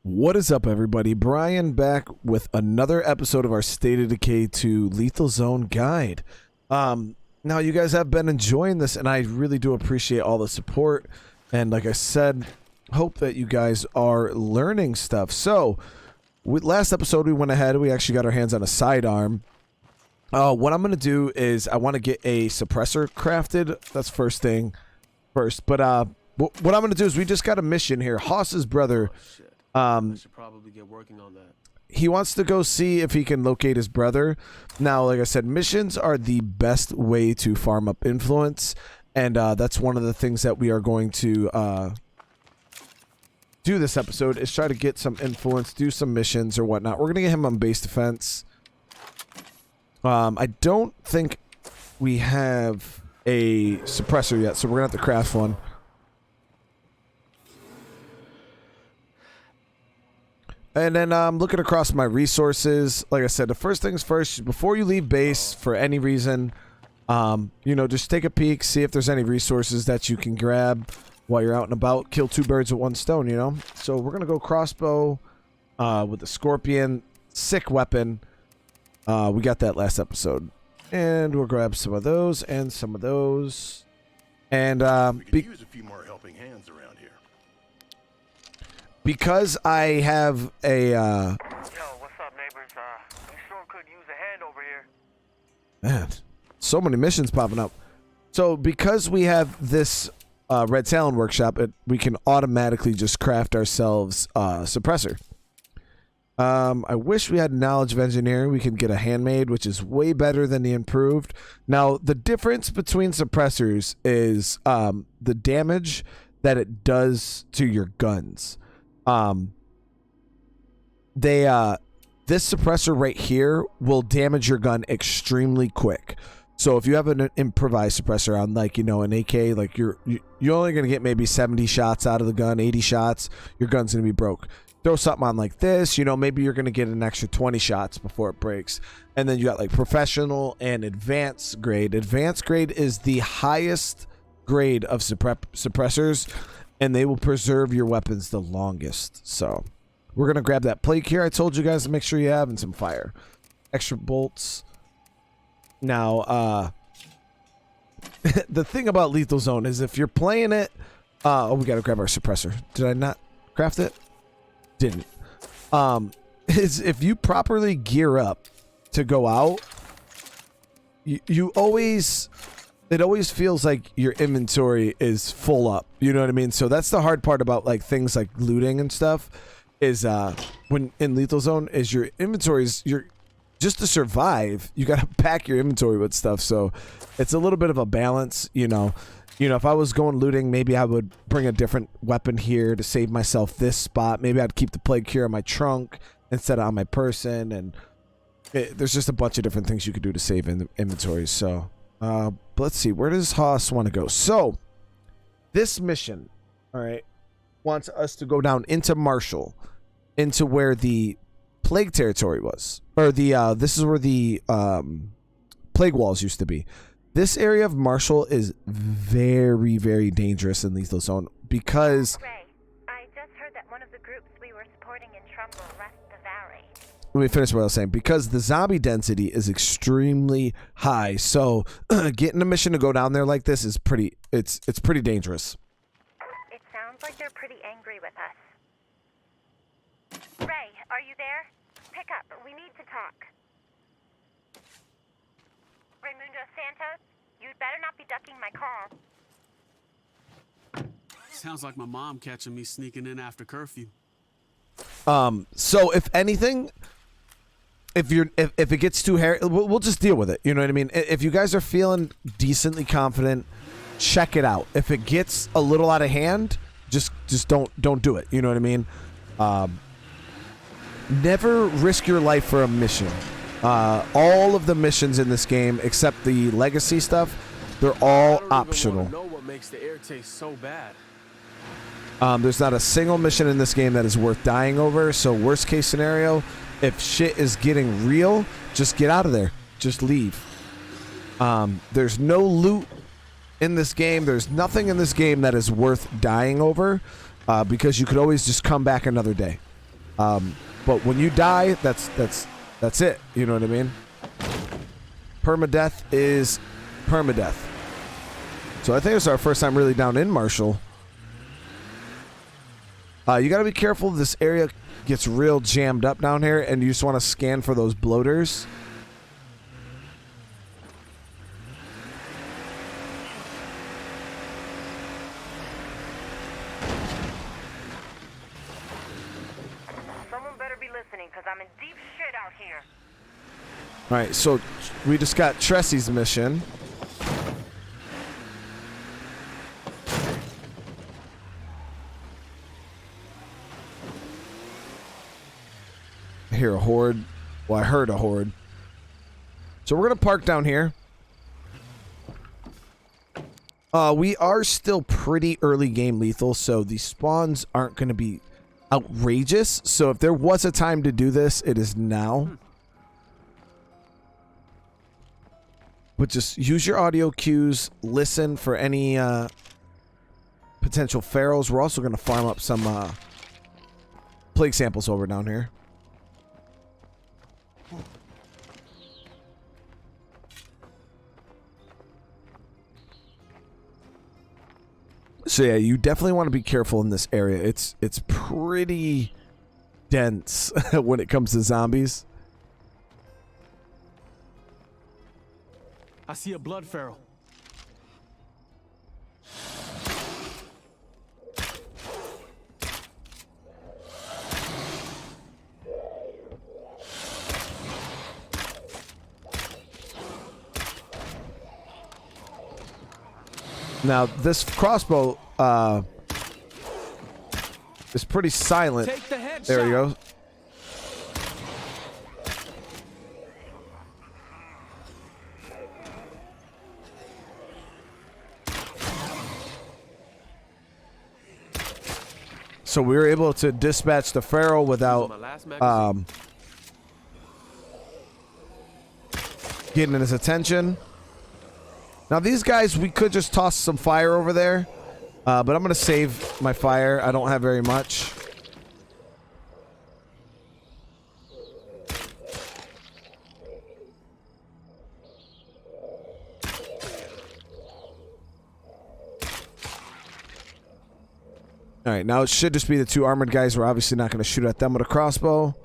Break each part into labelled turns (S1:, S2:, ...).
S1: What is up, everybody? Brian back with another episode of our State of Decay to Lethal Zone guide. Now you guys have been enjoying this, and I really do appreciate all the support. And like I said, hope that you guys are learning stuff. So, with last episode, we went ahead. We actually got our hands on a sidearm. What I'm gonna do is I want to get a suppressor crafted. That's first thing first. But what I'm gonna do is we just got a mission here. Haas's brother.
S2: I should probably get working on that.
S1: He wants to go see if he can locate his brother. Now, like I said, missions are the best way to farm up influence, and that's one of the things that we are going to do this episode, is try to get some influence, do some missions or whatnot. We're going to get him on base defense. I don't think we have a suppressor yet, so we're going to have to craft one. And then I'm looking across my resources. Like I said, the first things first, before you leave base for any reason, you know, just take a peek, see if there's any resources that you can grab while you're out and about. Kill two birds with one stone, you know? So we're going to go crossbow with the scorpion. Sick weapon. We got that last episode. And we'll grab some of those and some of those. And
S3: we could use a few more helping hands around here.
S1: Because I have a
S4: Yo, what's up, neighbors? We sure could use a hand over here.
S1: man, so many missions popping up. So because we have this Red Talon workshop, we can automatically just craft ourselves a suppressor. I wish we had knowledge of engineering. We can get a handmade, which is way better than the improved. Now, the difference between suppressors is the damage that it does to your guns. This suppressor right here will damage your gun extremely quick. So if you have an improvised suppressor on, like, you know, an AK, like you're only gonna get maybe 70 shots out of the gun, 80 shots, your gun's gonna be broke. Throw something on like this, you know, maybe you're gonna get an extra 20 shots before it breaks. And then you got like professional and advanced grade. Advanced grade is the highest grade of suppressors, and they will preserve your weapons the longest. So we're going to grab that plate here. I told you guys to make sure you have, and some fire. Extra bolts. Now, the thing about Lethal Zone is if you're playing it... oh, we got to grab our suppressor. Did I not craft it? Didn't. Is if you properly gear up to go out, you always... It always feels like your inventory is full up. You know what I mean? So that's the hard part about like things like looting and stuff, is when in Lethal Zone, is your inventories, just to survive, you got to pack your inventory with stuff. So it's a little bit of a balance, you know. If I was going looting, maybe I would bring a different weapon here to save myself this spot. Maybe I'd keep the plague cure in my trunk instead of on my person. And there's just a bunch of different things you could do to save in the inventory. So but let's see, where does Haas want to go? So this mission, all right, wants us to go down into Marshall, into where the plague territory was, or the this is where the plague walls used to be. This area of Marshall is very, very dangerous in Lethal Zone because
S5: Ray, I just heard that one of the groups we were supporting in Trumbull left the valley.
S1: let me finish what I was saying. Because the zombie density is extremely high, so getting a mission to go down there like this is pretty. It's pretty dangerous.
S5: It sounds like they're pretty angry with us. Ray, are you there? Pick up. We need to talk. Raimundo Santos, you'd better not be ducking my call.
S2: Sounds like my mom catching me sneaking in after curfew.
S1: So if anything, if it gets too hairy, we'll just deal with it. You know what I mean? If you guys are feeling decently confident, check it out. If it gets a little out of hand, just don't do it. You know what I mean? Never risk your life for a mission. All of the missions in this game, except the legacy stuff, they're all optional.
S2: I don't even know what makes the air taste so bad.
S1: There's not a single mission in this game that is worth dying over. So worst case scenario, if shit is getting real, just get out of there. Just leave. There's no loot in this game. There's nothing in this game that is worth dying over, because you could always just come back another day. But when you die, that's it. You know what I mean? Permadeath is permadeath. So I think it's our first time really down in Marshall. You got to be careful. This area gets real jammed up down here, and you just want to scan for those bloaters.
S4: Someone better be listening, because I'm in deep shit out here.
S1: All right, so we just got Tressy's mission. I hear a horde. Well, I heard a horde. So we're going to park down here. We are still pretty early game lethal, so the spawns aren't going to be outrageous. So if there was a time to do this, it is now. But just use your audio cues, listen for any potential ferals. We're also going to farm up some plague samples over down here. So yeah, you definitely want to be careful in this area. It's pretty dense when it comes to zombies.
S2: I see a blood feral.
S1: Now, this crossbow is pretty silent.
S2: Take the headshot.
S1: There we go. So we were able to dispatch the feral without getting his attention. Now these guys, we could just toss some fire over there, but I'm going to save my fire. I don't have very much. All right, now it should just be the two armored guys. We're obviously not going to shoot at them with a crossbow.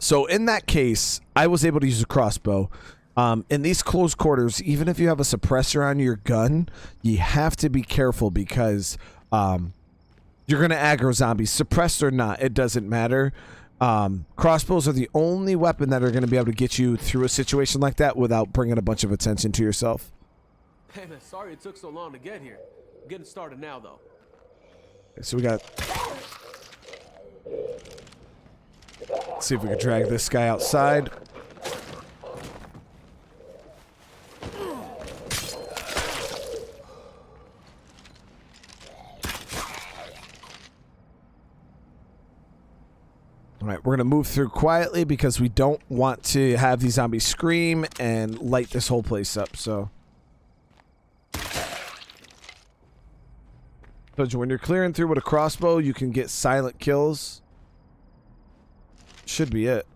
S1: So in that case, I was able to use a crossbow. In these close quarters, even if you have a suppressor on your gun, you have to be careful because you're going to aggro zombies. Suppressed or not, it doesn't matter. Crossbows are the only weapon that are going to be able to get you through a situation like that without bringing a bunch of attention to yourself.
S2: Hey man, sorry it took so long to get here. I'm getting started now though.
S1: So we got... Let's see if we can drag this guy outside. Alright, we're going to move through quietly because we don't want to have these zombies scream and light this whole place up, so... So when you're clearing through with a crossbow, you can get silent kills. Should be it.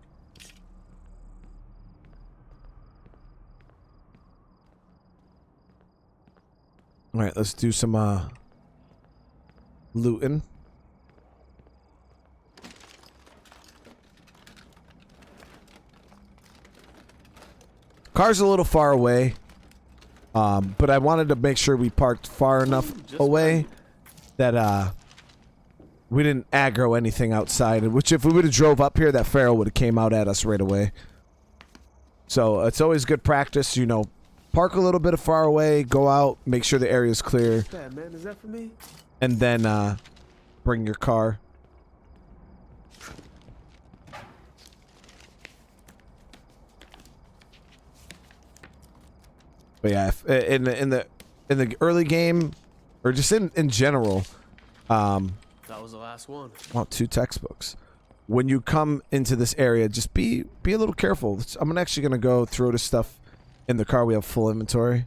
S1: Alright, let's do some looting. Car's a little far away, but I wanted to make sure we parked far enough away that we didn't aggro anything outside. Which if we would have drove up here, that feral would have came out at us right away. So it's always good practice, you know, park a little bit far away, go out, make sure the area is clear.
S2: Yeah, man, is that for me?
S1: And then bring your car. But yeah, if, in the early game, or just in general,
S2: That was the last one.
S1: I want 2 textbooks. when you come into this area, just be a little careful. I'm actually gonna go throw this stuff in the car. We have full inventory.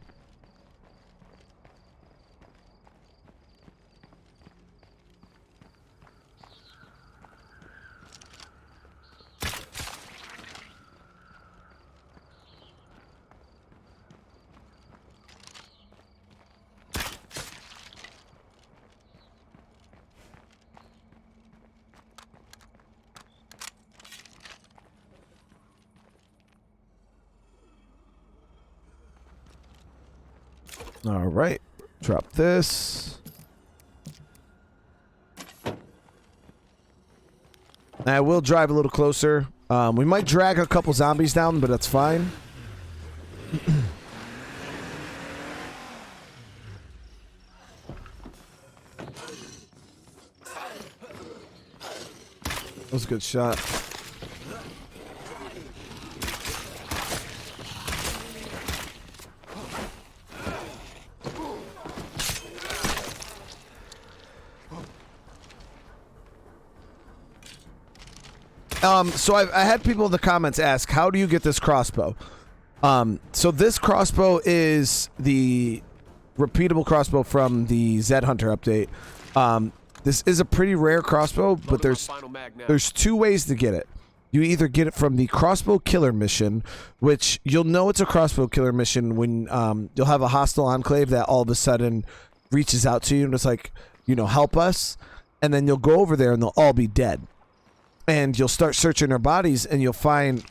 S1: All right, drop this. I will drive a little closer. We might drag a couple zombies down, but that's fine. That was a good shot. So I had people in the comments ask, how do you get this crossbow? So this crossbow is the repeatable crossbow from the Zed Hunter update. This is a pretty rare crossbow, but there's two ways to get it. You either get it from the crossbow killer mission, which you'll know it's a crossbow killer mission when you'll have a hostile enclave that all of a sudden reaches out to you and it's like, you know, help us. And then you'll go over there and they'll all be dead. And you'll start searching their bodies and you'll find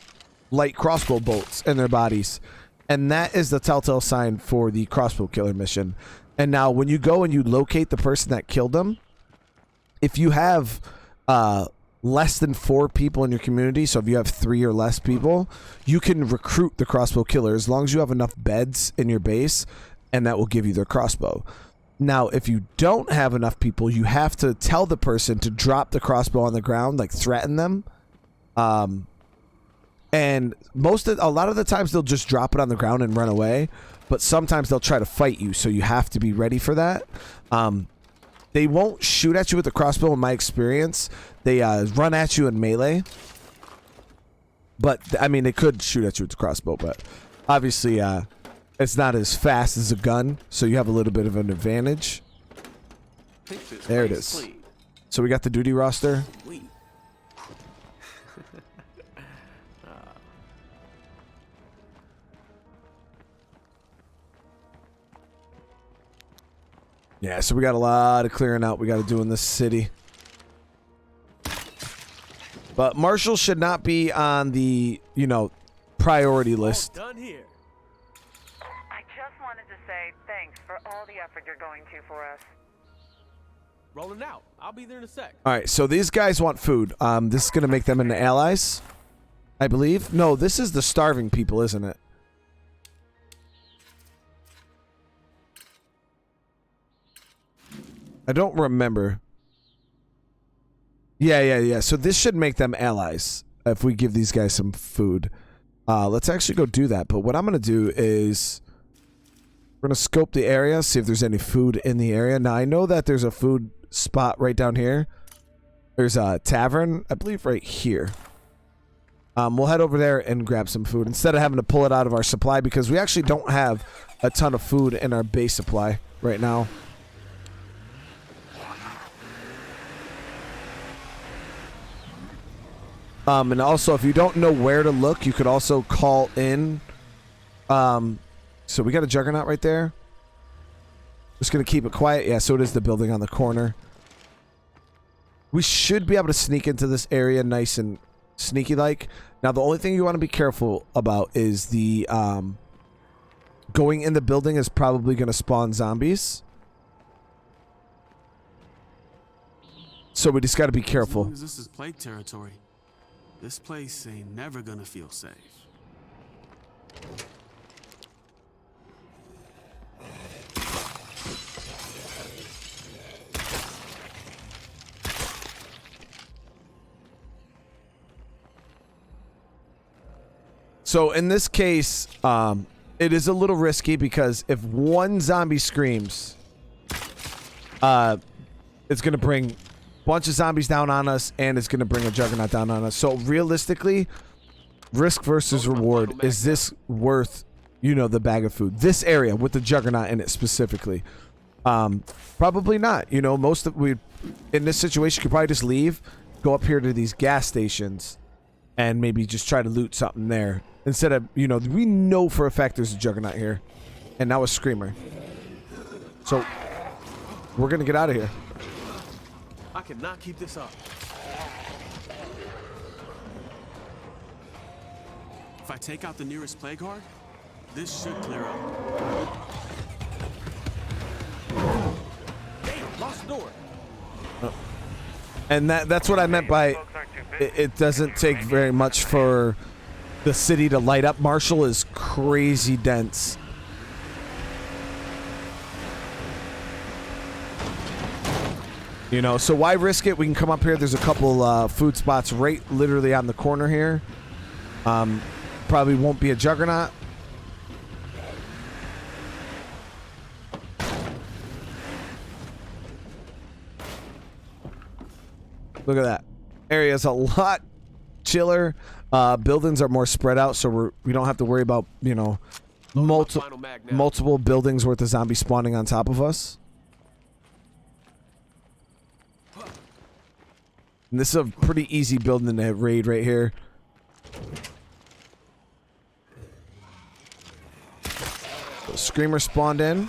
S1: light crossbow bolts in their bodies. And that is the telltale sign for the crossbow killer mission. And now when you go and you locate the person that killed them, if you have less than 4 people in your community, so if you have 3 or less people, you can recruit the crossbow killer as long as you have enough beds in your base, and that will give you their crossbow. Now, if you don't have enough people, you have to tell the person to drop the crossbow on the ground, like threaten them. And a lot of the times they'll just drop it on the ground and run away, but sometimes they'll try to fight you, so you have to be ready for that. They won't shoot at you with the crossbow in my experience. They run at you in melee. But, I mean, they could shoot at you with the crossbow, but obviously, it's not as fast as a gun, so you have a little bit of an advantage. There it is. So we got the duty roster. Yeah, so we got a lot of clearing out we got to do in this city. But Marshall should not be on the, you know, priority list.
S4: Done here. I just wanted to say thanks for all the effort you're going to for us.
S2: Rolling out. I'll be there in a sec.
S1: All right, so these guys want food. This is going to make them into allies, I believe. No, this is the starving people, isn't it? I don't remember. Yeah. So this should make them allies if we give these guys some food. Let's actually go do that. But what I'm going to do is we're going to scope the area, see if there's any food in the area. Now, I know that there's a food spot right down here. There's a tavern, I believe, right here. We'll head over there and grab some food instead of having to pull it out of our supply because we actually don't have a ton of food in our base supply right now. And also, if you don't know where to look, you could also call in. So we got a juggernaut right there. Just going to keep it quiet. Yeah, so it is the building on the corner. We should be able to sneak into this area nice and sneaky-like. Now, the only thing you want to be careful about is the... going in the building is probably going to spawn zombies. So we just got to be careful.
S2: As long as this is plague territory, this place ain't never gonna feel safe.
S1: So in this case, it is a little risky because if one zombie screams, it's gonna bring bunch of zombies down on us, and it's going to bring a juggernaut down on us. So realistically, risk versus reward. Is this worth, you know, the bag of food? This area with the juggernaut in it specifically. Probably not. You know, in this situation could probably just leave, go up here to these gas stations, and maybe just try to loot something there. Instead of, you know, we know for a fact there's a juggernaut here. And now a screamer. So, we're going to get out of here.
S2: I cannot keep this up. If I take out the nearest plague guard, this should clear up. Damn, lost the door.
S1: And that's what I meant by it doesn't take very much for the city to light up. Marshall is crazy dense. You know, so why risk it? We can come up here. There's a couple food spots right literally on the corner here. Probably won't be a juggernaut. Look at that. Area's a lot chiller. Buildings are more spread out, so we don't have to worry about, you know, multiple buildings worth of zombies spawning on top of us. And this is a pretty easy building to raid right here. The screamer spawned in.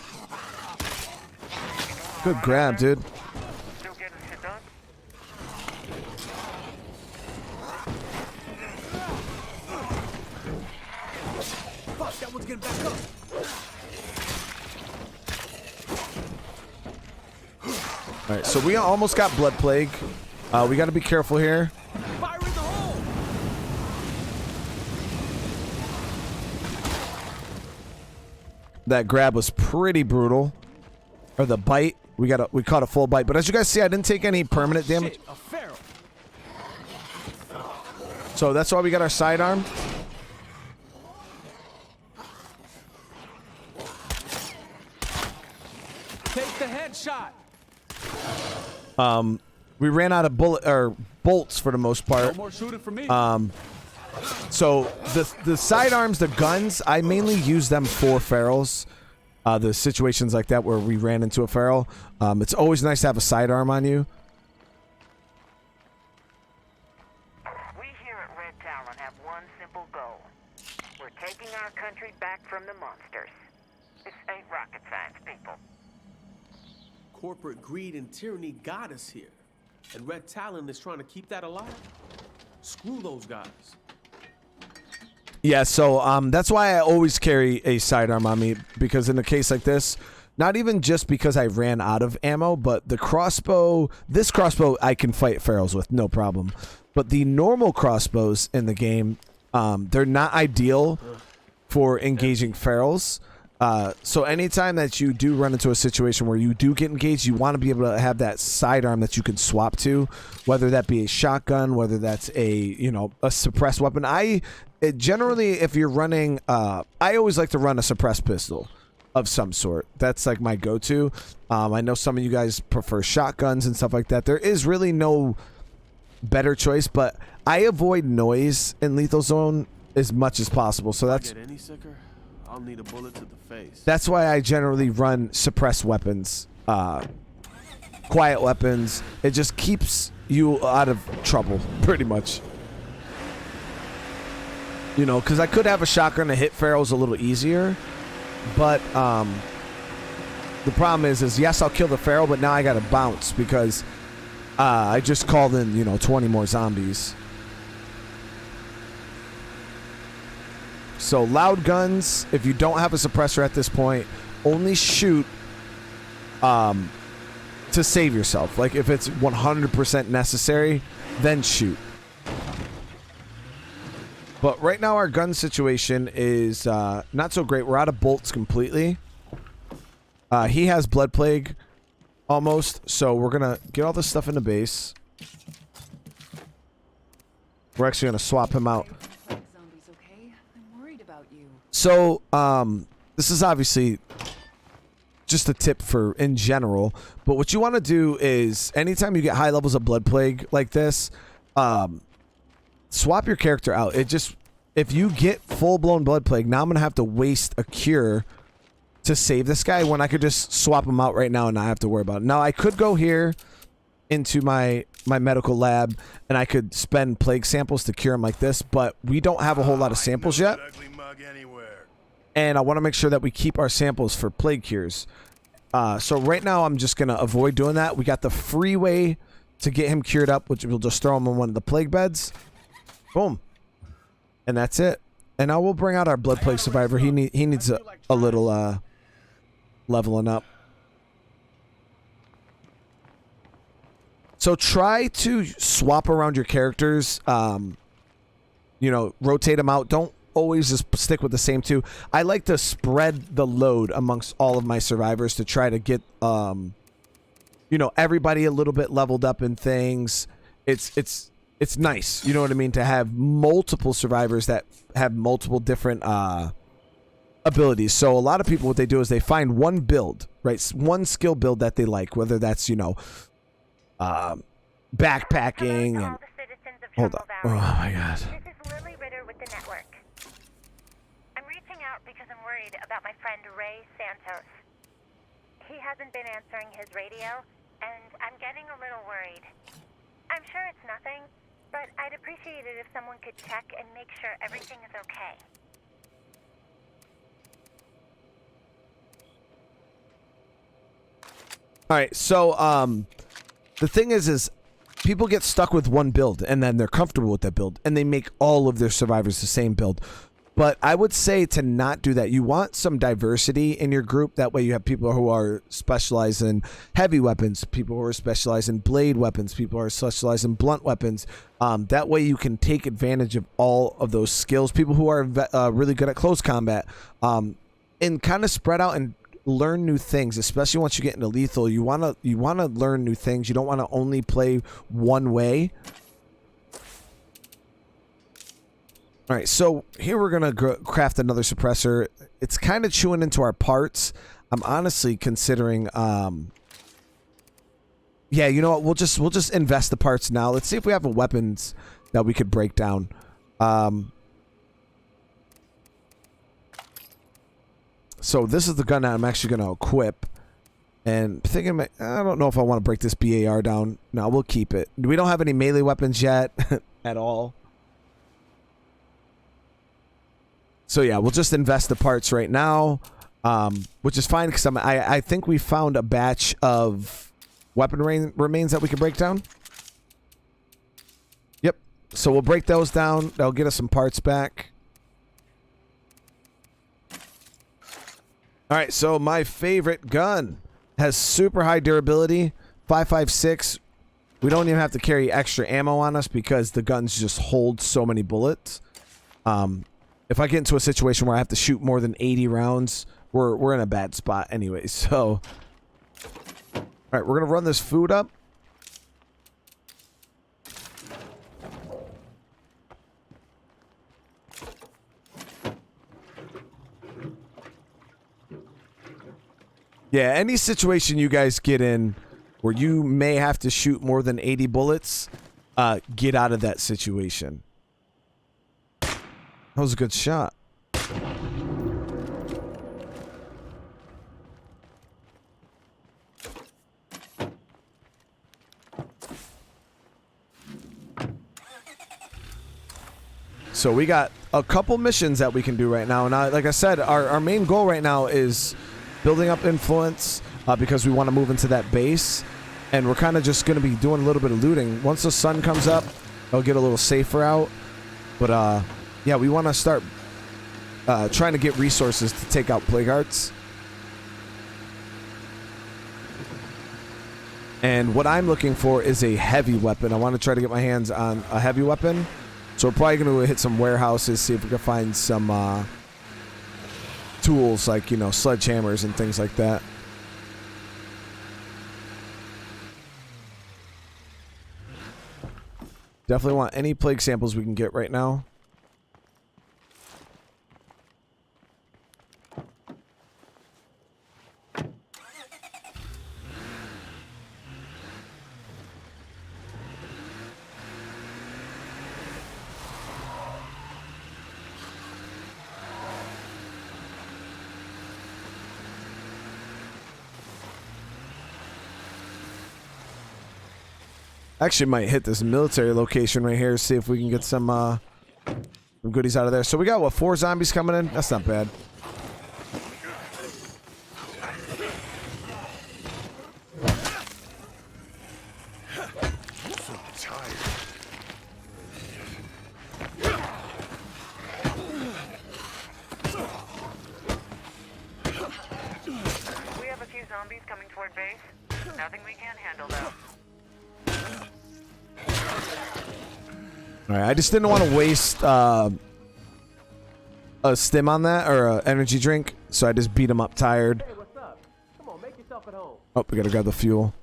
S1: Good grab, dude.
S4: Still getting shit done?
S2: Fuck, that one's getting back up.
S1: All right, so we almost got blood plague. We got to be careful here.
S2: Fire in the hole.
S1: That grab was pretty brutal. Or the bite. We caught a full bite. But as you guys see, I didn't take any permanent damage.
S2: Shit, a feral.
S1: So that's why we got our sidearm.
S2: Take the headshot.
S1: We ran out of bolts for the most
S2: No
S1: part.
S2: more shooting for me.
S1: So the sidearms, the guns, I mainly use them for ferals. The situations like that where we ran into a feral. It's always nice to have a sidearm on you.
S4: We here at Red Talon have one simple goal. We're taking our country back from the monsters. This ain't rocket science, people.
S2: Corporate greed and tyranny got us here. And Red Talon is trying to keep that alive? Screw those guys.
S1: Yeah, so that's why I always carry a sidearm on me, because in a case like this, not even just because I ran out of ammo, but the crossbow, this crossbow I can fight ferals with, no problem. But the normal crossbows in the game, they're not ideal for engaging ferals. So anytime that you do run into a situation where you do get engaged, you want to be able to have that sidearm that you can swap to, whether that be a shotgun, whether that's a, you know, a suppressed weapon. Generally, if you're running, I always like to run a suppressed pistol of some sort. That's like my go-to. I know some of you guys prefer shotguns and stuff like that. There is really no better choice, but I avoid noise in Lethal Zone as much as possible. So that's
S2: Get any sicker? I'll need a bullet to the face.
S1: That's why I generally run suppressed weapons, quiet weapons. It just keeps you out of trouble, pretty much. You know, because I could have a shotgun to hit ferals a little easier, but the problem is yes, I'll kill the feral, but now I got to bounce because I just called in, you know, 20 more zombies. So loud guns, if you don't have a suppressor at this point, only shoot to save yourself. Like if it's 100% necessary, then shoot. But right now our gun situation is not so great. We're out of bolts completely. He has blood plague almost, so we're gonna get all this stuff in the base. We're actually gonna swap him out.
S6: Zombies, okay? I'm worried about you.
S1: So, this is obviously just a tip for in general. But what you want to do is anytime you get high levels of blood plague like this, swap your character out. If you get full-blown blood plague, now I'm gonna have to waste a cure to save this guy when I could just swap him out right now and not have to worry about it. Now I could go here into my medical lab and I could spend plague samples to cure him like this, but we don't have a whole lot of samples yet. And I want to make sure that we keep our samples for plague cures. So right now I'm just gonna avoid doing that. We got the free way to get him cured up, which we'll just throw him on one of the plague beds. Boom. And that's it. And now we'll bring out our blood plague survivor. He needs a little leveling up. So try to swap around your characters. You know, rotate them out. Don't always just stick with the same two. I like to spread the load amongst all of my survivors to try to get you know, everybody a little bit leveled up in things. It's nice, you know what I mean, to have multiple survivors that have multiple different abilities. So a lot of people, what they do is they find one build, right? One skill build that they like, whether that's, you know, backpacking and...
S5: all the citizens of
S1: Hold
S5: Trumbull
S1: on.
S5: Valley.
S1: Oh my god.
S5: This is Lily Ritter with the network. I'm reaching out because I'm worried about my friend Ray Santos. He hasn't been answering his radio, and I'm getting a little worried. I'm sure it's nothing, but I'd appreciate it if someone could check and make sure everything is okay.
S1: All right, so the thing is people get stuck with one build and then they're comfortable with that build and they make all of their survivors the same build. But I would say to not do that. You want some diversity in your group. That way you have people who are specialized in heavy weapons, people who are specialized in blade weapons, people who are specialized in blunt weapons. That way you can take advantage of all of those skills. People who are really good at close combat, and kind of spread out and learn new things, especially once you get into lethal. You want to learn new things. You don't want to only play one way. All right, so here we're gonna craft another suppressor. It's kind of chewing into our parts. I'm honestly considering yeah, you know what, we'll just invest the parts now. Let's see if we have a weapons that we could break down. So this is the gun that I'm actually going to equip. And thinking, I don't know if I want to break this BAR down. No, we'll keep it. We don't have any melee weapons yet at all. So yeah, we'll just invest the parts right now, which is fine because I think we found a batch of weapon remains that we can break down. Yep. So we'll break those down. That'll get us some parts back. All right, so my favorite gun has super high durability, 5.56. We don't even have to carry extra ammo on us because the guns just hold so many bullets. If I get into a situation where I have to shoot more than 80 rounds, we're in a bad spot anyway. So, all right, we're gonna run this food up. Yeah, any situation you guys get in where you may have to shoot more than 80 bullets, get out of that situation. That was a good shot. So we got a couple missions that we can do right now. And like I said, our main goal right now is building up influence because we want to move into that base. And we're kind of just going to be doing a little bit of looting. Once the sun comes up, it'll get a little safer out. But yeah, we want to start trying to get resources to take out plague hearts. And what I'm looking for is a heavy weapon. I want to try to get my hands on a heavy weapon. So we're probably going to hit some warehouses, see if we can find some tools like, you know, sledgehammers and things like that. Definitely want any plague samples we can get right now. Actually, might hit this military location right here. See if we can get some goodies out of there. So we got what, 4 zombies coming in? That's not bad.
S4: We have a few zombies coming toward base. Nothing we can't handle, though.
S1: All right, I just didn't want to waste a stim on that or an energy drink, so I just beat him up tired.
S2: Hey, what's up? Come on, make yourself at home.
S1: Oh, we gotta grab the fuel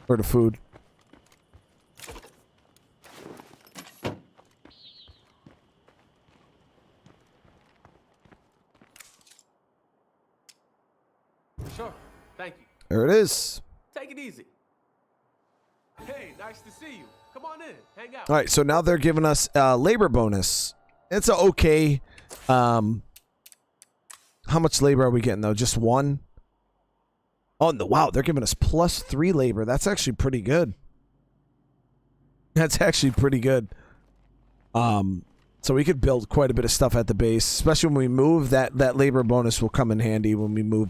S1: or the food.
S2: Sure. Thank you.
S1: There it is.
S2: Take it easy. Hey, nice to see you. Come on in. Hang out.
S1: All right, so now they're giving us a labor bonus. It's a okay. How much labor are we getting though? Just 1? Oh no! Wow, they're giving us +3 labor. That's actually pretty good. That's actually pretty good. So we could build quite a bit of stuff at the base, especially when we move. That labor bonus will come in handy when we move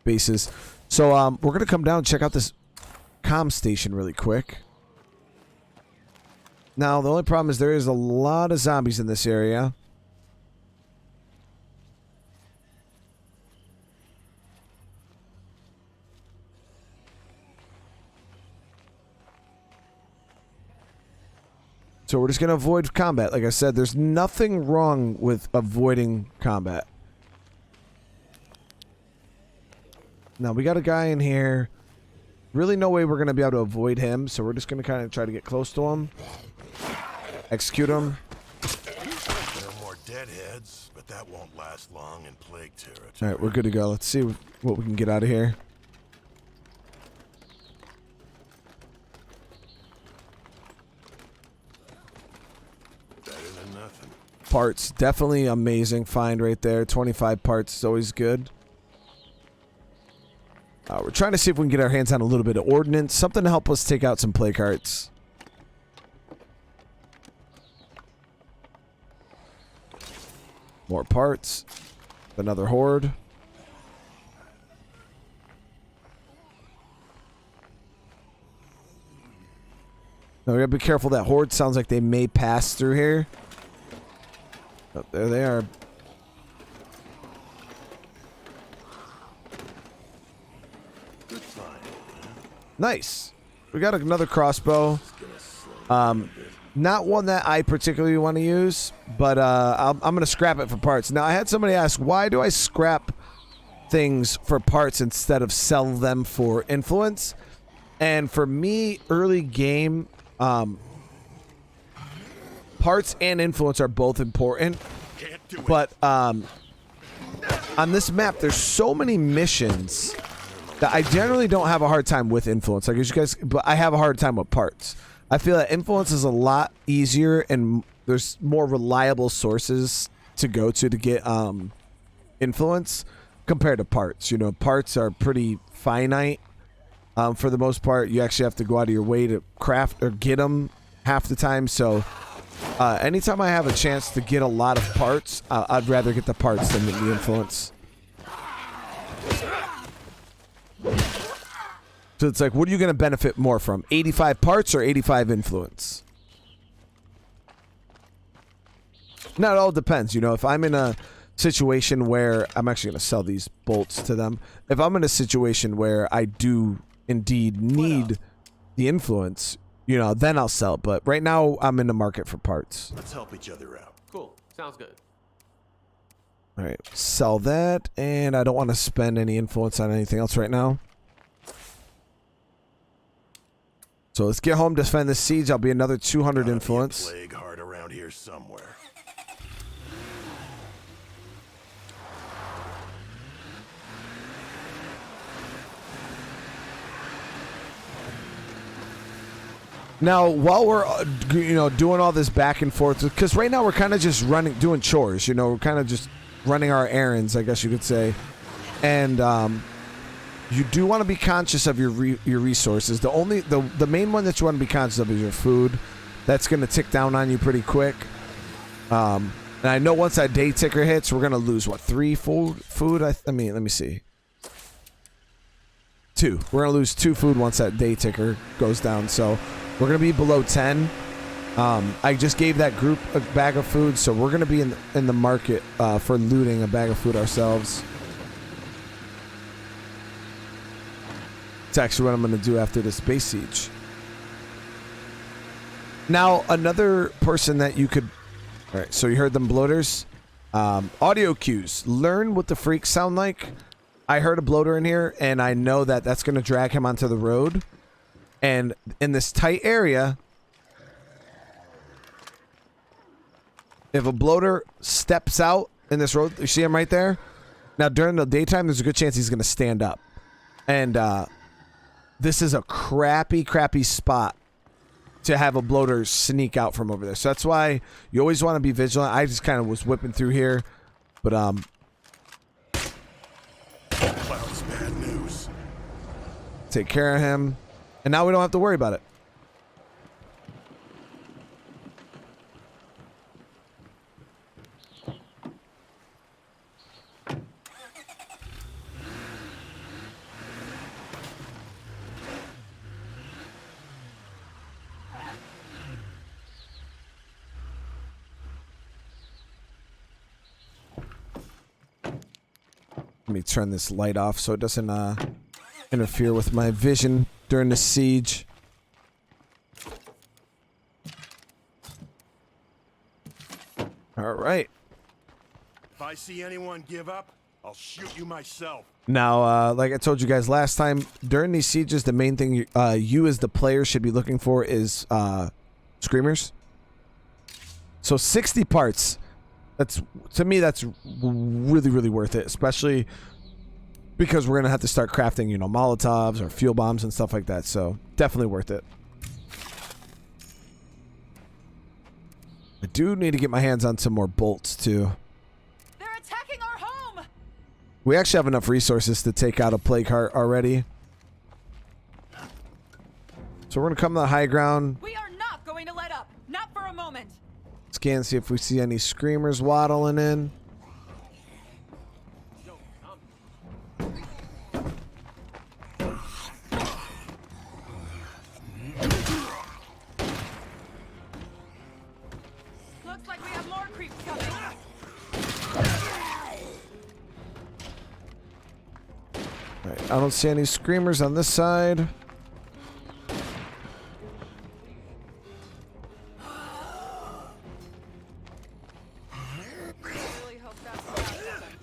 S1: bases. So we're gonna come down and check out this comm station really quick. Now, the only problem is there is a lot of zombies in this area. So we're just going to avoid combat. Like I said, there's nothing wrong with avoiding combat. Now, we got a guy in here. Really no way we're going to be able to avoid him, so we're just going to kind of try to get close to him. Execute him.
S3: There are more deadheads, but that won't last long in plague territory.
S1: All right, we're good to go. Let's see what we can get out of here.
S3: Better than nothing.
S1: Parts, definitely amazing find right there. 25 parts is always good. We're trying to see if we can get our hands on a little bit of ordnance, something to help us take out some plague hearts. More parts. Another horde. Now we gotta be careful. That horde sounds like they may pass through here. Oh, there they are.
S3: Good find.
S1: Nice. We got another crossbow. Not one that I particularly want to use, but I'm going to scrap it for parts. Now, I had somebody ask, why do I scrap things for parts instead of sell them for influence? And for me, early game, parts and influence are both important.
S3: Can't do it.
S1: But on this map, there's so many missions that I generally don't have a hard time with influence. Like you guys, but I have a hard time with parts. I feel that influence is a lot easier and there's more reliable sources to go to get influence compared to parts. You know, parts are pretty finite for the most part. You actually have to go out of your way to craft or get them half the time. So anytime I have a chance to get a lot of parts, I'd rather get the parts than the influence. So it's like, what are you going to benefit more from? 85 parts or 85 influence? Now, it all depends. You know, if I'm in a situation where I'm actually going to sell these bolts to them. If I'm in a situation where I do indeed need the influence, you know, then I'll sell it. But right now, I'm in the market for parts.
S3: Let's help each other out.
S2: Cool. Sounds good.
S1: All right, sell that. And I don't want to spend any influence on anything else right now. So let's get home, defend this siege. I'll be another 200
S3: Gotta be a
S1: influence.
S3: plague heart around here somewhere.
S1: Now, while we're you know, doing all this back and forth, because right now we're kind of just doing chores. You know, we're kind of just running our errands, I guess you could say. And you do want to be conscious of your resources. The main one that you want to be conscious of is your food. That's going to tick down on you pretty quick. And I know once that day ticker hits, we're going to lose, what, 3 food? I mean, let me see. 2. We're going to lose 2 food once that day ticker goes down. So we're going to be below 10. I just gave that group a bag of food, so we're going to be in the market for looting a bag of food ourselves. It's actually what I'm going to do after this base siege. Now, another person that you could... All right, so you heard them bloaters. Audio cues. Learn what the freaks sound like. I heard a bloater in here, and I know that that's going to drag him onto the road. And in this tight area, if a bloater steps out in this road, you see him right there? Now, during the daytime, there's a good chance he's going to stand up. And this is a crappy spot to have a bloater sneak out from over there. So that's why you always want to be vigilant. I just kind of was whipping through here. But,
S3: Cloud's bad news.
S1: take care of him. And now we don't have to worry about it. Let me turn this light off so it doesn't interfere with my vision during the siege. All right.
S3: If I see anyone give up, I'll shoot you myself.
S1: Now, like I told you guys last time, during these sieges, the main thing you as the player should be looking for is screamers. So 60 parts. That's, to me, that's really worth it, especially because we're gonna have to start crafting, you know, Molotovs or fuel bombs and stuff like that. So definitely worth it. I do need to get my hands on some more bolts too.
S6: They're attacking our home.
S1: We actually have enough resources to take out a plague heart already. So we're gonna come to the high ground.
S6: We are not going to let up. Not for a moment.
S1: Scan, see if we see any screamers waddling in.
S6: Looks like we have more creeps coming.
S1: Alright, I don't see any screamers on this side.
S6: Really hope that's not happening.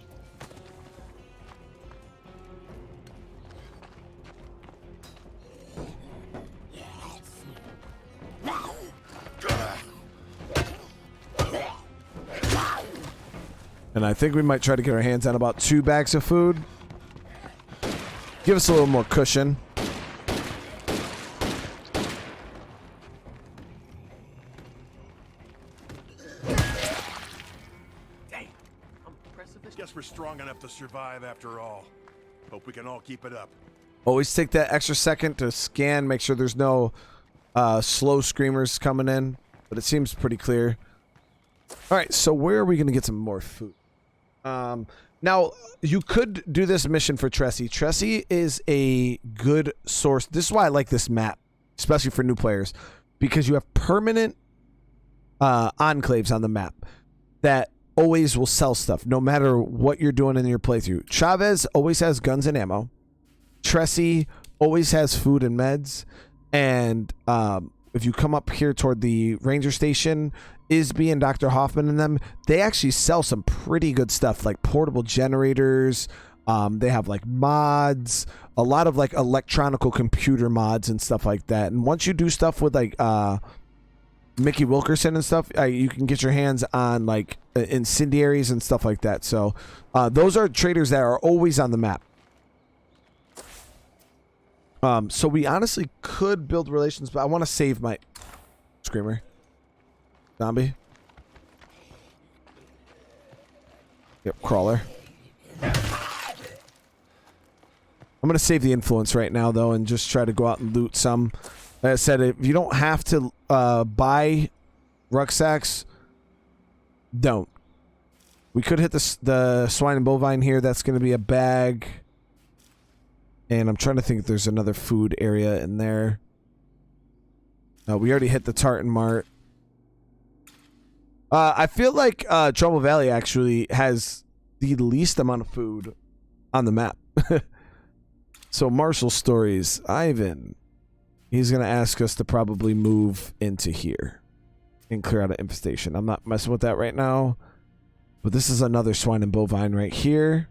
S1: And I think we might try to get our hands on about 2 bags of food. Give us a little more cushion.
S2: Dang, I'm impressive as
S3: Guess we're strong enough to survive after all. Hope we can all keep it up.
S1: Always take that extra second to scan, make sure there's no slow screamers coming in. But it seems pretty clear. Alright, so where are we going to get some more food? Now, you could do this mission for Tressie. Tressie is a good source. This is why I like this map, especially for new players, because you have permanent enclaves on the map that always will sell stuff, no matter what you're doing in your playthrough. Chavez always has guns and ammo. Tressie always has food and meds. And if you come up here toward the ranger station, Isby and Dr. Hoffman and them, they actually sell some pretty good stuff, like portable generators. They have like mods, a lot of like electronical computer mods and stuff like that. And once you do stuff with like Mickey Wilkerson and stuff, you can get your hands on like incendiaries and stuff like that. So those are traders that are always on the map. So we honestly could build relations, but I want to save my screamer. Zombie. Yep, crawler. I'm I'm gonna save the influence right now though, and just try to go out and loot some. Like I said, if you don't have to buy rucksacks, don't. We could hit the swine and bovine here. That's gonna be a bag. And I'm trying to think if there's another food area in there. We already hit the Tartan Mart. I feel like Trumbull Valley actually has the least amount of food on the map. So Marshall Stories, Ivan, he's going to ask us to probably move into here and clear out an infestation. I'm not messing with that right now. But this is another swine and bovine right here.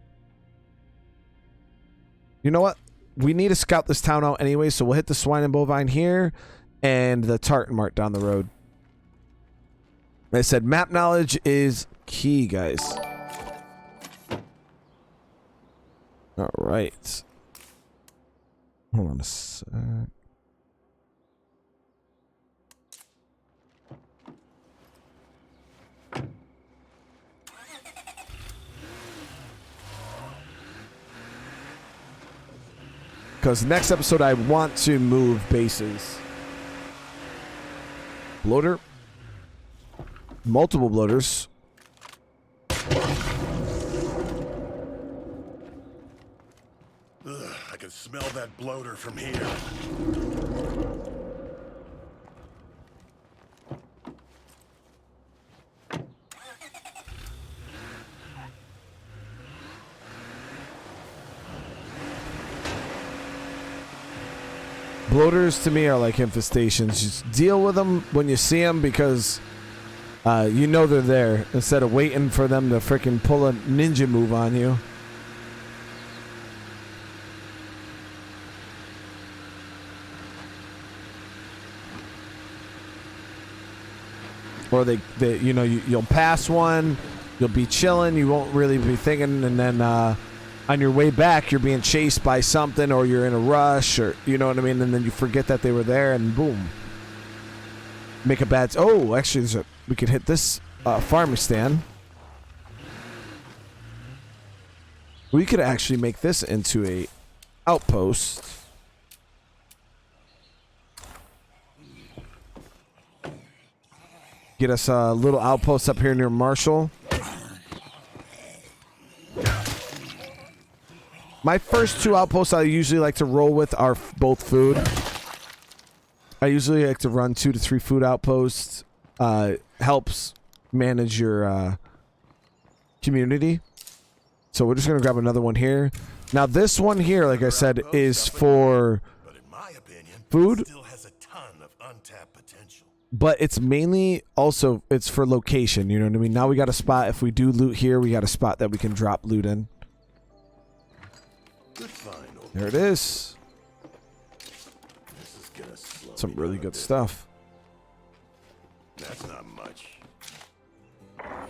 S1: You know what? We need to scout this town out anyway, so we'll hit the swine and bovine here and the Tartan Mart down the road. Like I said, map knowledge is key, guys. All right. Hold on a sec. Because next episode I want to move bases. Bloater. Multiple bloaters.
S3: Ugh, I can smell that bloater from here.
S1: Bloaters to me are like infestations. Just deal with them when you see them because you know they're there instead of waiting for them to freaking pull a ninja move on you. Or they you know, you'll pass one, you'll be chilling, you won't really be thinking, and then on your way back, you're being chased by something, or you're in a rush, or you know what I mean, and then you forget that they were there, and boom, make a bad. Oh, actually, we could hit this farmer stand. We could actually make this into a outpost. Get us a little outpost up here near Marshall. My first two outposts I usually like to roll with are both food. I usually like to run 2 to 3 food outposts. Helps manage your community. So we're just going to grab another one here. Now this one here, like I said, is for food.
S3: Still has a ton of untapped potential.
S1: But it's mainly also, it's for location, you know what I mean? Now we got a spot, if we do loot here, we got a spot that we can drop loot in.
S3: Good find,
S1: There it is.
S3: This is gonna slow
S1: Some
S3: me
S1: really
S3: down a
S1: good
S3: bit.
S1: stuff.
S3: That's not much.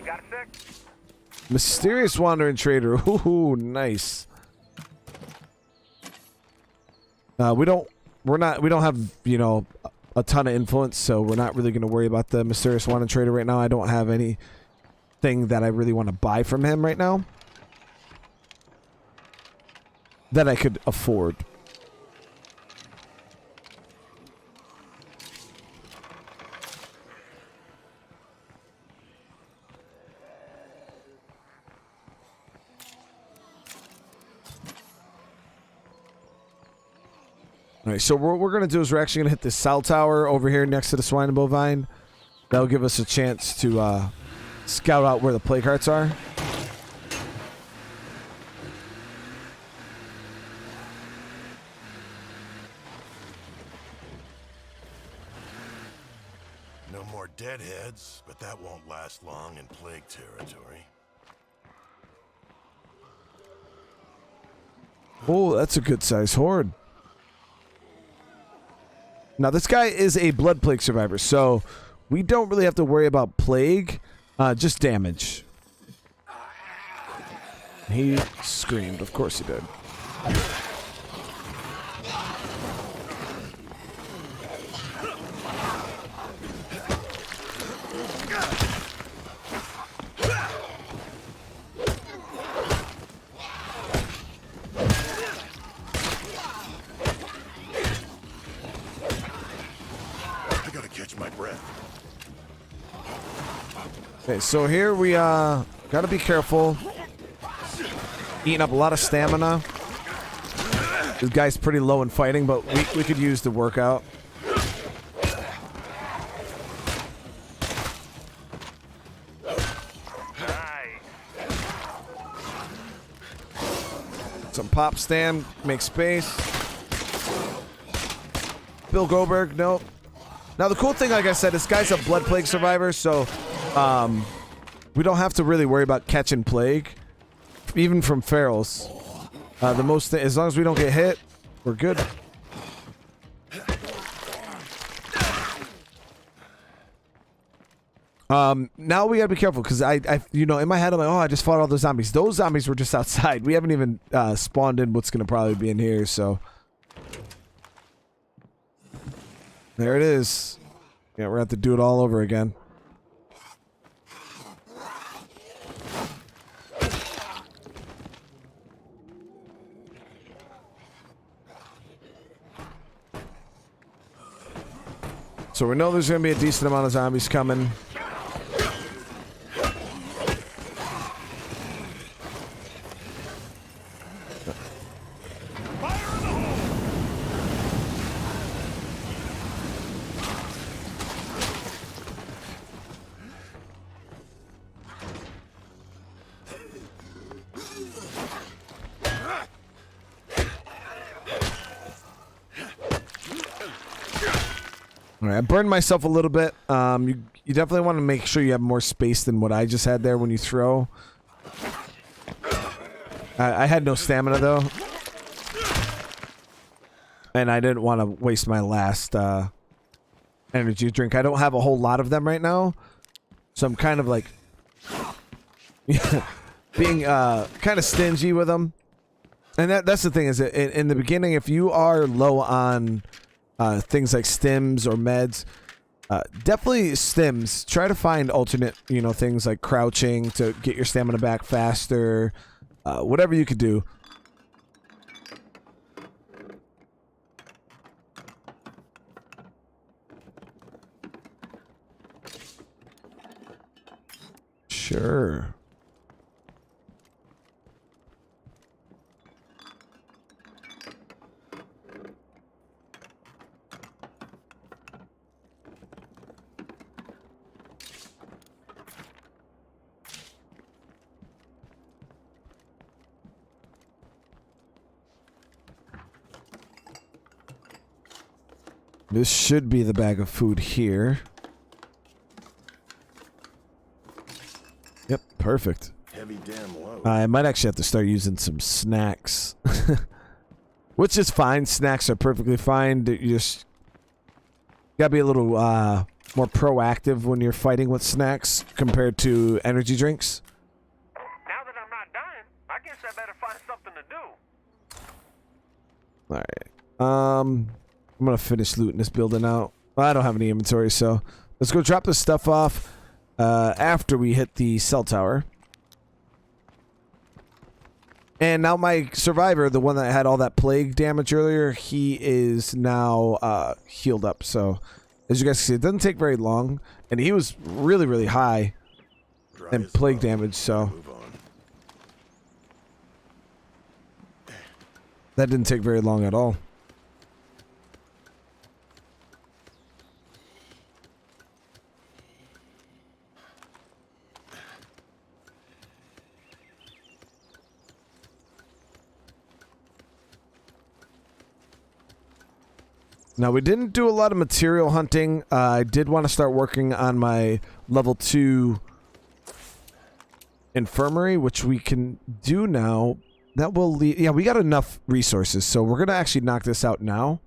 S7: Got a sec?
S1: Mysterious Wandering Trader. Ooh, nice. We don't have, you know, a ton of influence, so we're not really going to worry about the Mysterious Wandering Trader right now. I don't have anything that I really want to buy from him right now that I could afford. All right, so what we're going to do is we're actually going to hit this cell tower over here next to the swine and bovine. That'll give us a chance to scout out where the plague hearts are.
S3: No more deadheads, but that won't last long in plague territory.
S1: Oh, that's a good size horde. Now, this guy is a blood plague survivor, so we don't really have to worry about plague, just damage. He screamed. Of course he did.
S3: catch my breath.
S1: Okay, so here we gotta be careful. Eating up a lot of stamina. This guy's pretty low in fighting, but we could use the workout. Some pop stand, make space. Bill Goldberg, nope. Now the cool thing, like I said, this guy's a blood plague survivor, so we don't have to really worry about catching plague, even from ferals. As long as we don't get hit, we're good. Now we gotta be careful because you know, in my head I'm like, oh, I just fought all those zombies. Those zombies were just outside. We haven't even spawned in what's gonna probably be in here. So there it is. Yeah, we're gonna have to do it all over again. So we know there's gonna be a decent amount of zombies coming. All right, I burned myself a little bit. You definitely want to make sure you have more space than what I just had there when you throw. I had no stamina though, and I didn't want to waste my last energy drink. I don't have a whole lot of them right now, so I'm kind of like being kind of stingy with them. And that's the thing is that in the beginning, if you are low on things like stims or meds, definitely stims. Try to find alternate, you know, things like crouching to get your stamina back faster. Whatever you could do. Sure. This should be the bag of food here. Yep, perfect.
S3: Heavy damn load.
S1: I might actually have to start using some snacks. Which is fine. Snacks are perfectly fine. You just gotta be a little more proactive when you're fighting with snacks compared to energy drinks.
S7: Now that I'm not dying, I guess I better find something to do.
S1: Alright. I'm gonna finish looting this building out. Well, I don't have any inventory, so let's go drop this stuff off after we hit the cell tower. And now my survivor, the one that had all that plague damage earlier, he is now healed up. So as you guys can see, it doesn't take very long, and he was really, really high in plague damage, so that didn't take very long at all. Now, we didn't do a lot of material hunting. I did want to start working on my level 2 infirmary, which we can do now. That will lead... Yeah, we got enough resources, so we're going to actually knock this out now.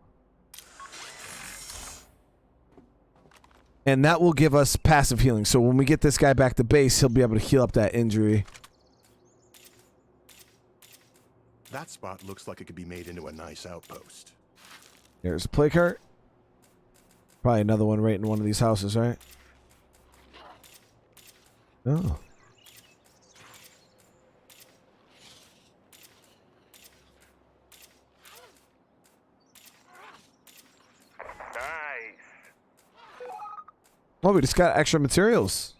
S1: And that will give us passive healing. So when we get this guy back to base, he'll be able to heal up that injury.
S3: That spot looks like it could be made into a nice outpost.
S1: There's a play cart. Probably another one right in one of these houses, right? Oh.
S7: Nice.
S1: Oh, we just got extra materials.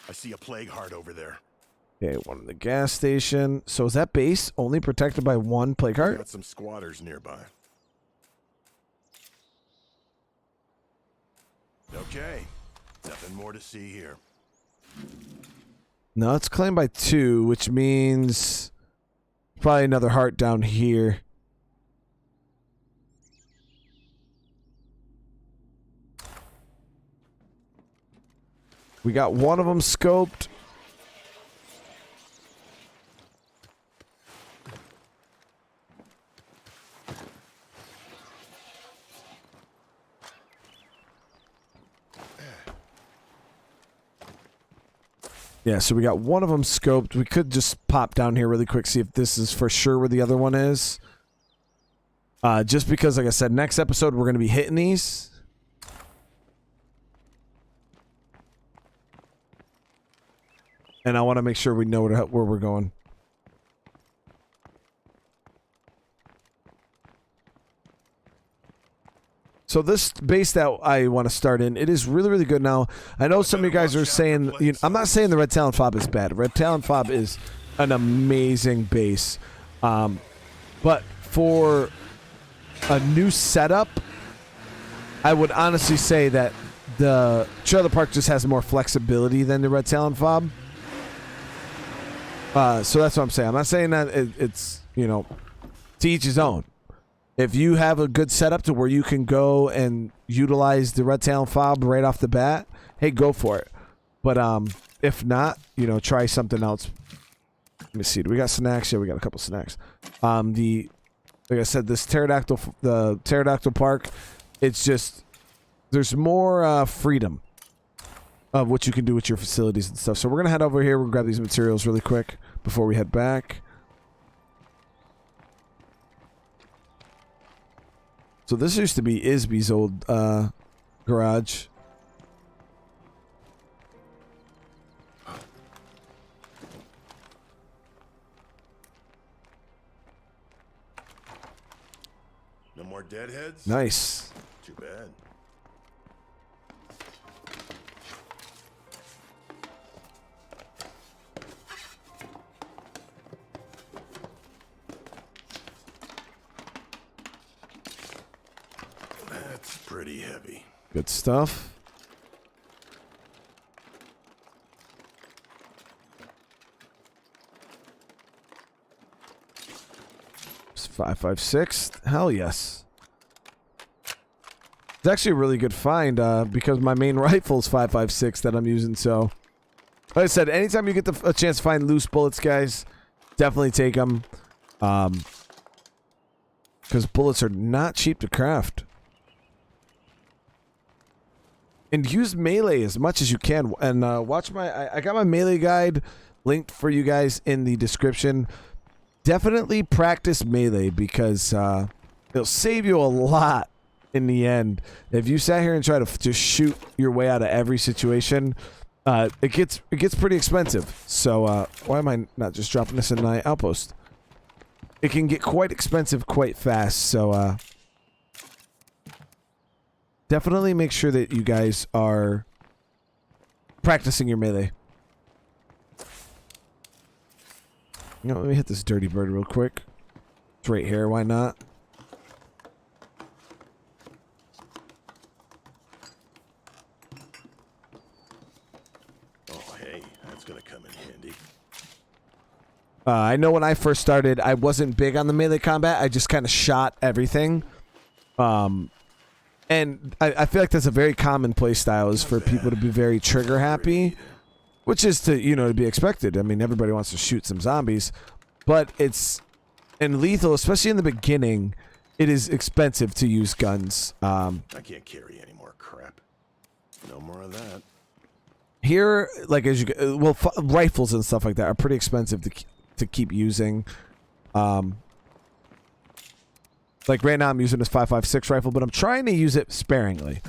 S3: I see a plague heart over there.
S1: Okay, one in the gas station. So is that base only protected by one plague heart?
S3: Got some squatters nearby. Okay. Nothing more to see here.
S1: No, it's claimed by 2, which means probably another heart down here. We got one of them scoped. Yeah, so we got one of them scoped. We could just pop down here really quick, see if this is for sure where the other one is. Just because, like I said, next episode we're going to be hitting these. And I want to make sure we know where we're going. So this base that I want to start in, it is really, really good now. I know some of you guys are saying, I'm not saying the Red Talon Fob is bad. Red Talon Fob is an amazing base. But for a new setup, I would honestly say that the Trailer Park just has more flexibility than the Red Talon Fob. So that's what I'm saying. I'm not saying that it's, to each his own. If you have a good setup to where you can go and utilize the Red Talon Fob right off the bat, hey, go for it. But if not, try something else. Let me see. Do we got snacks? Yeah, we got a couple snacks. Like I said, the Pterodactyl Park, it's just, there's more freedom of what you can do with your facilities and stuff. So we're going to head over here. We'll grab these materials really quick before we head back. So this used to be Isby's old garage.
S3: No more deadheads?
S1: Nice.
S3: Too bad. That's pretty heavy.
S1: Good stuff. It's 5.56. Hell yes. It's actually a really good find because my main rifle is 5.56 that I'm using. So, like I said, anytime you get a chance to find loose bullets, guys, definitely take them. Because bullets are not cheap to craft. And use melee as much as you can. And watch I got my melee guide linked for you guys in the description. Definitely practice melee because it'll save you a lot in the end. If you sat here and try to just shoot your way out of every situation, it gets pretty expensive. So why am I not just dropping this in my outpost? It can get quite expensive quite fast. So definitely make sure that you guys are practicing your melee. Let me hit this dirty bird real quick. It's right here. Why not?
S3: Oh, hey, that's gonna come in handy.
S1: I know when I first started, I wasn't big on the melee combat. I just kind of shot everything. And I feel like that's a very common play style, is for people to be very trigger happy, which is to be expected. I mean, everybody wants to shoot some zombies, but it's in lethal, especially in the beginning, it is expensive to use guns.
S3: I can't carry any more crap. No more of that.
S1: Here, like rifles and stuff like that are pretty expensive to keep using. Like right now I'm using this 5.56 rifle, but I'm trying to use it sparingly.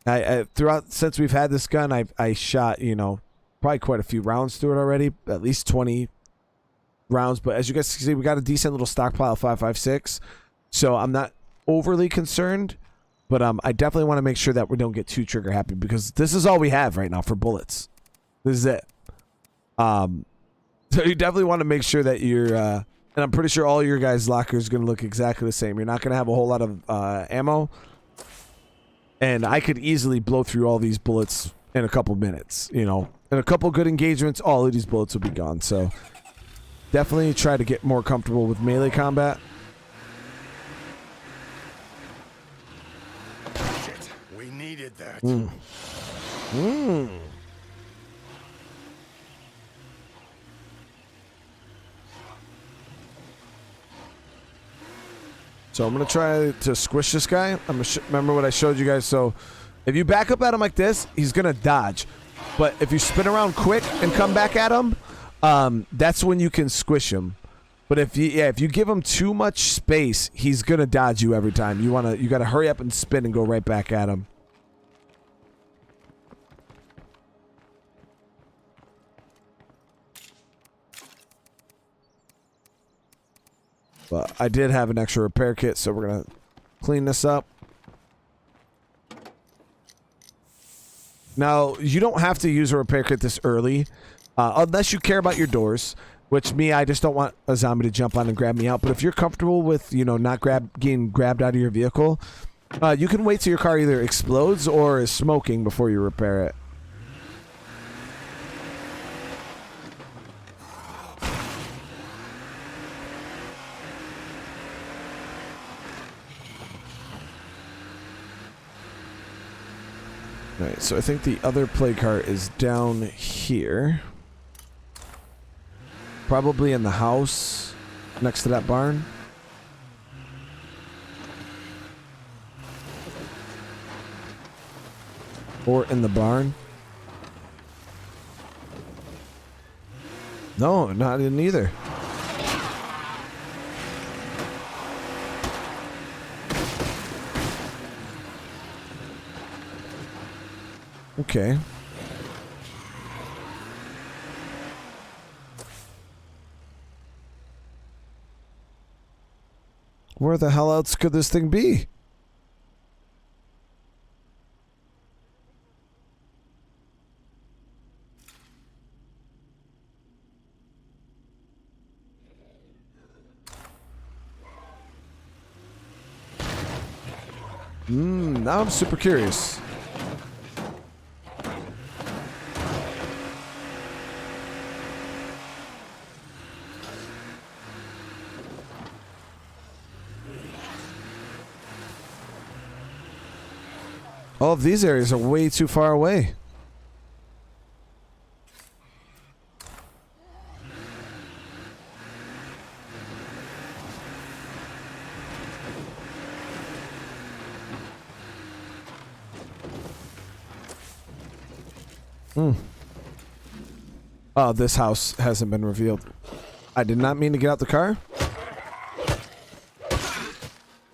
S1: Since we've had this gun, I shot, probably quite a few rounds through it already, at least 20 rounds, but as you guys can see, we got a decent little stockpile of 5.56, so I'm not overly concerned, but I definitely want to make sure that we don't get too trigger happy, because this is all we have right now for bullets. This is it. So you definitely want to make sure that you're, and I'm pretty sure all your guys' lockers are going to look exactly the same. You're not going to have a whole lot of ammo, and I could easily blow through all these bullets in a couple minutes, you know. In a couple good engagements, all of these bullets will be gone, so definitely try to get more comfortable with melee combat.
S3: Shit, we needed that.
S1: So I'm going to try to squish this guy. Remember what I showed you guys. So if you back up at him like this, he's going to dodge. But if you spin around quick and come back at him, that's when you can squish him. But if you give him too much space, he's going to dodge you every time. You got to hurry up and spin and go right back at him. But I did have an extra repair kit, so we're going to clean this up. Now, you don't have to use a repair kit this early, unless you care about your doors, which I just don't want a zombie to jump on and grab me out. But if you're comfortable with, you know, not getting grabbed out of your vehicle, you can wait till your car either explodes or is smoking before you repair it. Alright, so I think the other plague cart is down here. Probably in the house next to that barn. Or in the barn. No, not in either. Okay. Where the hell else could this thing be? Now I'm super curious. All of these areas are way too far away. Oh, this house hasn't been revealed. I did not mean to get out the car.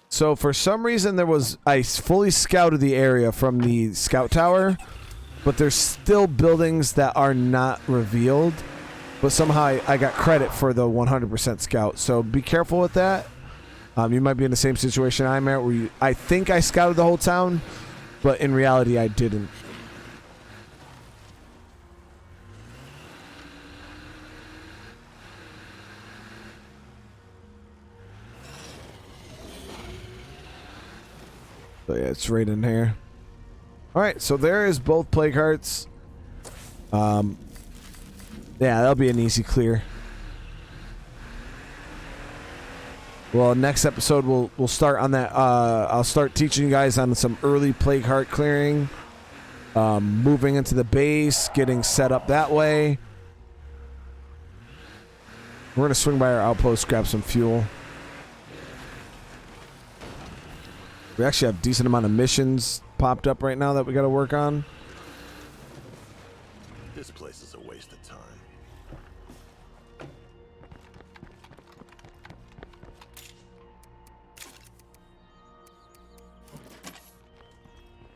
S1: So for some reason I fully scouted the area from the scout tower, but there's still buildings that are not revealed. But somehow I got credit for the 100% scout. So be careful with that. You might be in the same situation I'm at, where I think I scouted the whole town, but in reality I didn't. So yeah, it's right in here. Alright, so there is both plague hearts. Yeah, that'll be an easy clear. Well, next episode we'll start on that. I'll start teaching you guys on some early plague heart clearing. Moving into the base, getting set up that way. We're gonna swing by our outpost, grab some fuel. We actually have a decent amount of missions popped up right now that we got to work on.
S3: This place is a waste of time.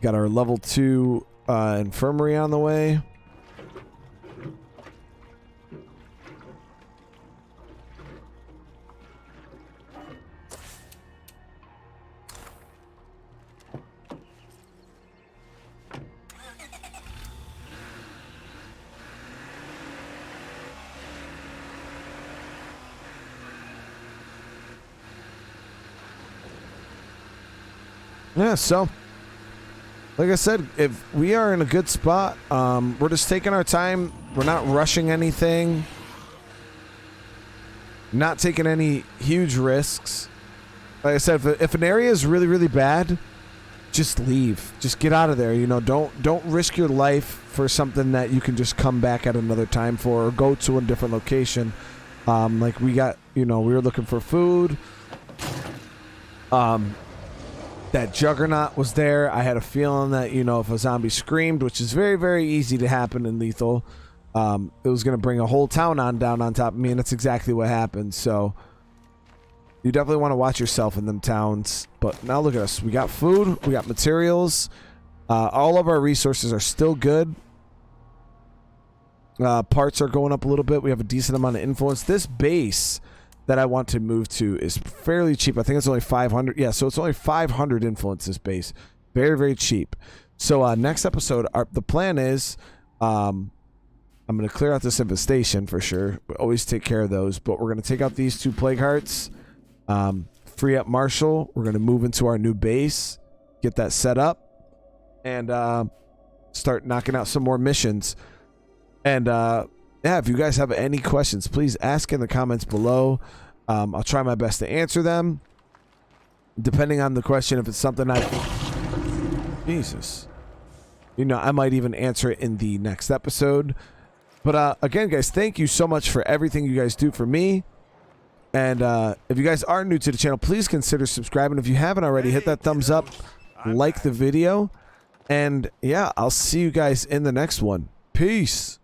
S1: Got our level 2 infirmary on the way. Yeah, so like I said, if we are in a good spot, we're just taking our time. We're not rushing anything. Not taking any huge risks. Like I said, if an area is really, really bad, just leave. Just get out of there. You know, don't risk your life for something that you can just come back at another time for, or go to a different location. Like we got, you know, we were looking for food. That juggernaut was there. I had a feeling that, you know, if a zombie screamed, which is very, very easy to happen in Lethal, it was going to bring a whole town down on top of me, and that's exactly what happened. So you definitely want to watch yourself in them towns. But now look at us. We got food. We got materials. All of our resources are still good. Parts are going up a little bit. We have a decent amount of influence. This base that I want to move to is fairly cheap. I think it's only 500. Yeah, so it's only 500 influence, this base. Very, very cheap. So next episode, the plan is I'm going to clear out this infestation for sure. We always take care of those. But we're going to take out these 2 plague hearts. Free up Marshall. We're going to move into our new base. Get that set up. And start knocking out some more missions. And yeah, if you guys have any questions, please ask in the comments below. I'll try my best to answer them. Depending on the question, if it's something Jesus. You know, I might even answer it in the next episode. But again, guys, thank you so much for everything you guys do for me. And if you guys are new to the channel, please consider subscribing. If you haven't already, hit that thumbs up, like the video. And yeah, I'll see you guys in the next one. Peace.